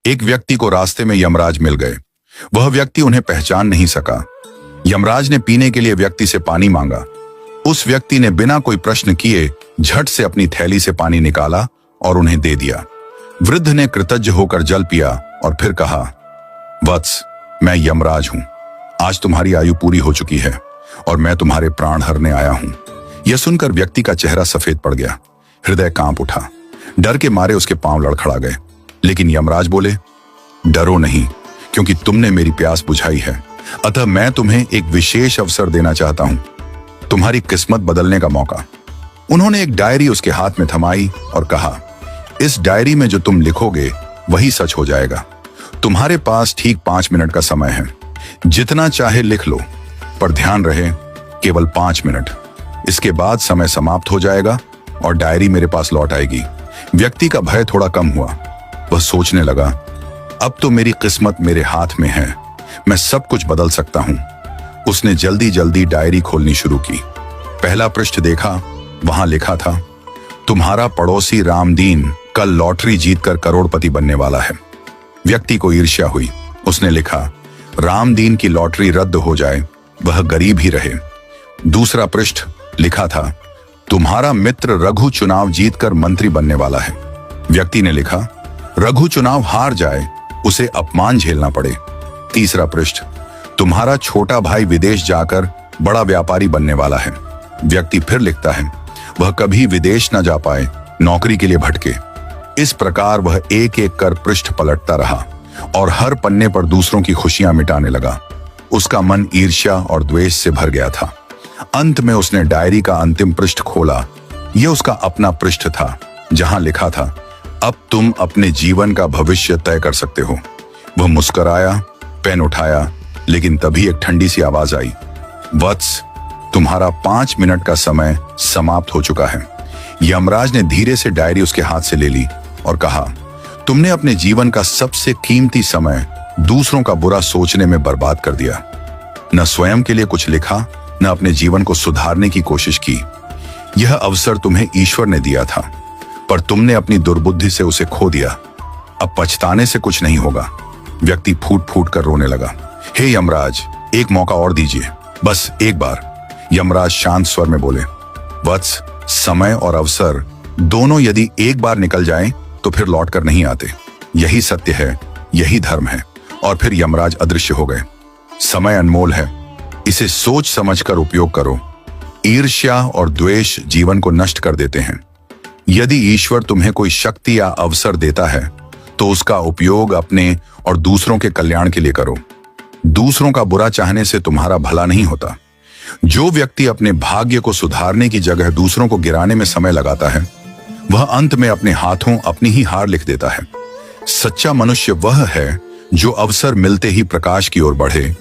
एक व्यक्ति को रास्ते में यमराज मिल गए। वह व्यक्ति उन्हें पहचान नहीं सका। यमराज ने पीने के लिए व्यक्ति से पानी मांगा। उस व्यक्ति ने बिना कोई प्रश्न किए झट से अपनी थैली से पानी निकाला और उन्हें दे दिया। वृद्ध ने कृतज्ञ होकर जल पिया और फिर कहा, वत्स, मैं यमराज हूं। आज तुम्हारी आयु पूरी हो चुकी है और मैं तुम्हारे प्राण हरने आया हूं। यह सुनकर व्यक्ति का चेहरा सफेद पड़ गया। हृदय कांप उठा। डर के मारे उसके पांव लड़खड़ा गए। लेकिन यमराज बोले, डरो नहीं, क्योंकि तुमने मेरी प्यास बुझाई है। अतः मैं तुम्हें एक विशेष अवसर देना चाहता हूं, तुम्हारी किस्मत बदलने का मौका। उन्होंने एक डायरी उसके हाथ में थमाई और कहा, इस डायरी में जो तुम लिखोगे वही सच हो जाएगा। तुम्हारे पास ठीक 5 मिनट का समय है। जितना चाहे लिख लो, पर ध्यान रहे केवल 5 मिनट। इसके बाद समय समाप्त हो जाएगा और डायरी मेरे पास लौट आएगी। व्यक्ति का भय थोड़ा कम हुआ। वह सोचने लगा, अब तो मेरी किस्मत मेरे हाथ में है, मैं सब कुछ बदल सकता हूं। उसने जल्दी जल्दी डायरी खोलनी शुरू की। पहला पृष्ठ देखा। वहां लिखा था, तुम्हारा पड़ोसी रामदीन कल लॉटरी जीतकर करोड़पति बनने वाला है। व्यक्ति को ईर्ष्या हुई। उसने लिखा, रामदीन की लॉटरी रद्द हो जाए, वह गरीब ही रहे। दूसरा पृष्ठ लिखा था, तुम्हारा मित्र रघु चुनाव जीतकर मंत्री बनने वाला है। व्यक्ति ने लिखा, रघु चुनाव हार जाए, उसे अपमान झेलना पड़े। तीसरा पृष्ठ, तुम्हारा छोटा भाई विदेश जाकर बड़ा व्यापारी बनने वाला है। व्यक्ति फिर लिखता है, वह कभी विदेश न जा पाए, नौकरी के लिए भटके। इस प्रकार वह एक एक कर पृष्ठ पलटता रहा और हर पन्ने पर दूसरों की खुशियां मिटाने लगा। उसका मन ईर्ष्या और द्वेष से भर गया था। अंत में उसने डायरी का अंतिम पृष्ठ खोला। यह उसका अपना पृष्ठ था, जहां लिखा था, अब तुम अपने जीवन का भविष्य तय कर सकते हो। वह मुस्कुराया, पेन उठाया, लेकिन तभी एक ठंडी सी आवाज आई, वत्स, तुम्हारा 5 मिनट का समय समाप्त हो चुका है। यमराज ने धीरे से डायरी उसके हाथ से ले ली और कहा, तुमने अपने जीवन का सबसे कीमती समय दूसरों का बुरा सोचने में बर्बाद कर दिया। न स्वयं के लिए कुछ लिखा, न अपने जीवन को सुधारने की कोशिश की। यह अवसर तुम्हें ईश्वर ने दिया था, पर तुमने अपनी दुर्बुद्धि से उसे खो दिया। अब पछताने से कुछ नहीं होगा। व्यक्ति फूट फूट कर रोने लगा। हे यमराज, एक मौका और दीजिए, बस एक बार। यमराज शांत स्वर में बोले, वत्स, समय और अवसर दोनों यदि एक बार निकल जाएं, तो फिर लौट कर नहीं आते। यही सत्य है, यही धर्म है। और फिर यमराज अदृश्य हो गए। समय अनमोल है, इसे सोच समझकर उपयोग करो। ईर्ष्या और द्वेष जीवन को नष्ट कर देते हैं। यदि ईश्वर तुम्हें कोई शक्ति या अवसर देता है, तो उसका उपयोग अपने और दूसरों के कल्याण के लिए करो। दूसरों का बुरा चाहने से तुम्हारा भला नहीं होता। जो व्यक्ति अपने भाग्य को सुधारने की जगह दूसरों को गिराने में समय लगाता है, वह अंत में अपने हाथों अपनी ही हार लिख देता है। सच्चा मनुष्य वह है जो अवसर मिलते ही प्रकाश की ओर बढ़े